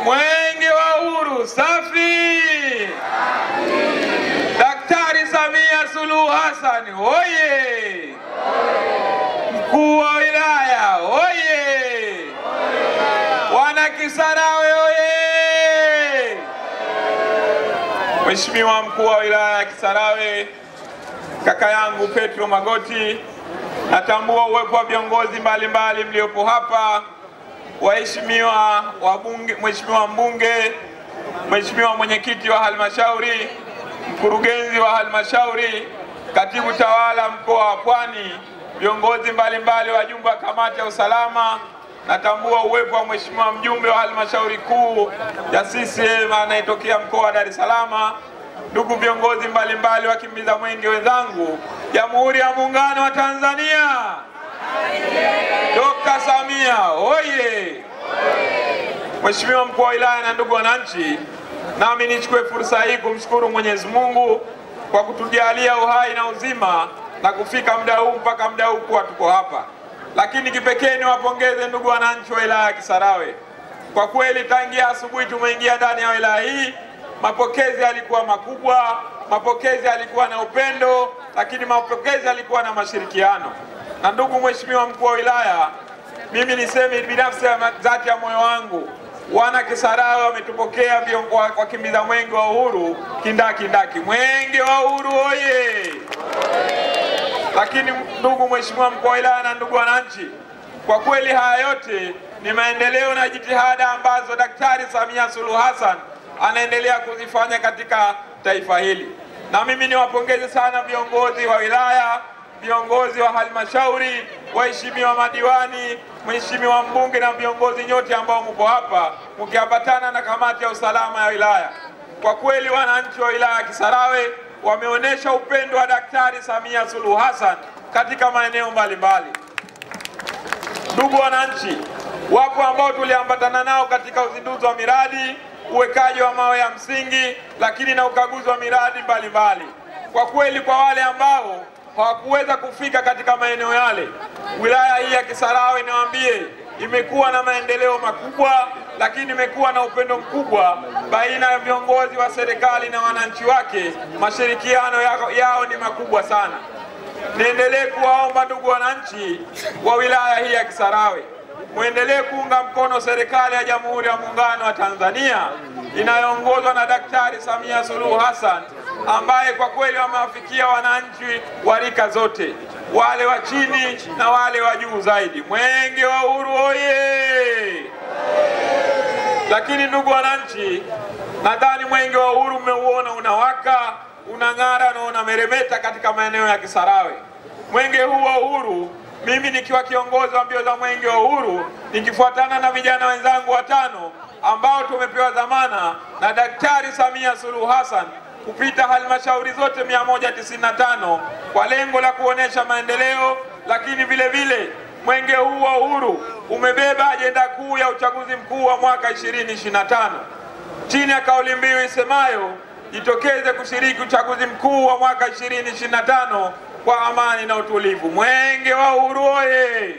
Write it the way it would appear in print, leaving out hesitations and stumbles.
Mwenge wa Uhuru safi! Daktari Samia Suluhu Hassan oye! Mkuu wa wilaya oye! Wana Kisarawe oye! Mheshimiwa mkuu wa wilaya ya Kisarawe, kaka yangu Petro Magoti, natambua uwepo wa viongozi mbalimbali mliopo hapa, waheshimiwa wabunge, mheshimiwa mbunge, mheshimiwa mwenyekiti wa halmashauri, mkurugenzi wa halmashauri, katibu tawala mkoa wa Pwani, viongozi mbalimbali wa jumba ya kamati ya usalama. Natambua uwepo wa mheshimiwa mjumbe wa halmashauri kuu ya CCM anayetokea mkoa wa Dar es Salaam, ndugu viongozi mbalimbali wakimbiza mwenge wenzangu, Jamhuri ya Muungano wa Tanzania. Dr. Samia oye! Mheshimiwa mkuu wa wilaya na ndugu wananchi, nami nichukue fursa hii kumshukuru Mwenyezi Mungu kwa kutujalia uhai na uzima na kufika muda huu mpaka muda huu kuwa tuko hapa. Lakini kipekee niwapongeze ndugu wananchi wa wilaya ya Kisarawe. Kwa kweli tangia asubuhi tumeingia ndani ya wilaya hii, mapokezi yalikuwa makubwa, mapokezi yalikuwa na upendo, lakini mapokezi yalikuwa na mashirikiano. Na ndugu mheshimiwa mkuu wa wilaya, mimi niseme binafsi ya dhati ya moyo wangu, wana Kisarawe wametupokea wakimbiza mwenge wa uhuru kindaki. Mwenge wa uhuru oye! Lakini ndugu mheshimiwa mkuu wa wilaya na ndugu wananchi, kwa kweli haya yote ni maendeleo na jitihada ambazo Daktari Samia Suluhu Hassan anaendelea kuzifanya katika taifa hili. Na mimi niwapongeze sana viongozi wa wilaya, viongozi wa halmashauri, waheshimiwa madiwani, mheshimiwa mbunge na viongozi nyote ambao mko hapa mkiambatana na kamati ya usalama ya wilaya. Kwa kweli wananchi wa wilaya ya Kisarawe wameonyesha upendo wa Daktari Samia Suluhu Hassan katika maeneo mbalimbali. Ndugu wananchi, wapo ambao tuliambatana nao katika uzinduzi wa miradi, uwekaji wa mawe ya msingi, lakini na ukaguzi wa miradi mbalimbali. Kwa kweli kwa wale ambao hawakuweza kufika katika maeneo yale, wilaya hii ya Kisarawe niwaambie imekuwa na maendeleo makubwa, lakini imekuwa na upendo mkubwa baina ya viongozi wa serikali na wananchi wake. Mashirikiano yao ni makubwa sana. Niendelee kuwaomba ndugu wananchi wa wilaya hii ya Kisarawe, muendelee kuunga mkono serikali ya Jamhuri ya Muungano wa Tanzania inayoongozwa na Daktari Samia Suluhu Hassan, ambaye kwa kweli wamewafikia wananchi wa rika zote, wale wa chini na wale wa juu zaidi. Mwenge wa Uhuru oye! Lakini ndugu wananchi, nadhani mwenge wa uhuru mmeuona unawaka, unang'ara na unameremeta katika maeneo ya Kisarawe. Mwenge huu wa uhuru, mimi nikiwa kiongozi wa mbio za mwenge wa uhuru, nikifuatana na vijana wenzangu 5 ambao tumepewa dhamana na Daktari Samia Suluhu Hassan kupita halmashauri zote 195 kwa lengo la kuonesha maendeleo. Lakini vile vile mwenge huu wa uhuru umebeba ajenda kuu ya uchaguzi mkuu wa mwaka 2025 chini ya kauli mbiu isemayo jitokeze kushiriki uchaguzi mkuu wa mwaka 2025 kwa amani na utulivu. Mwenge wa uhuru oye!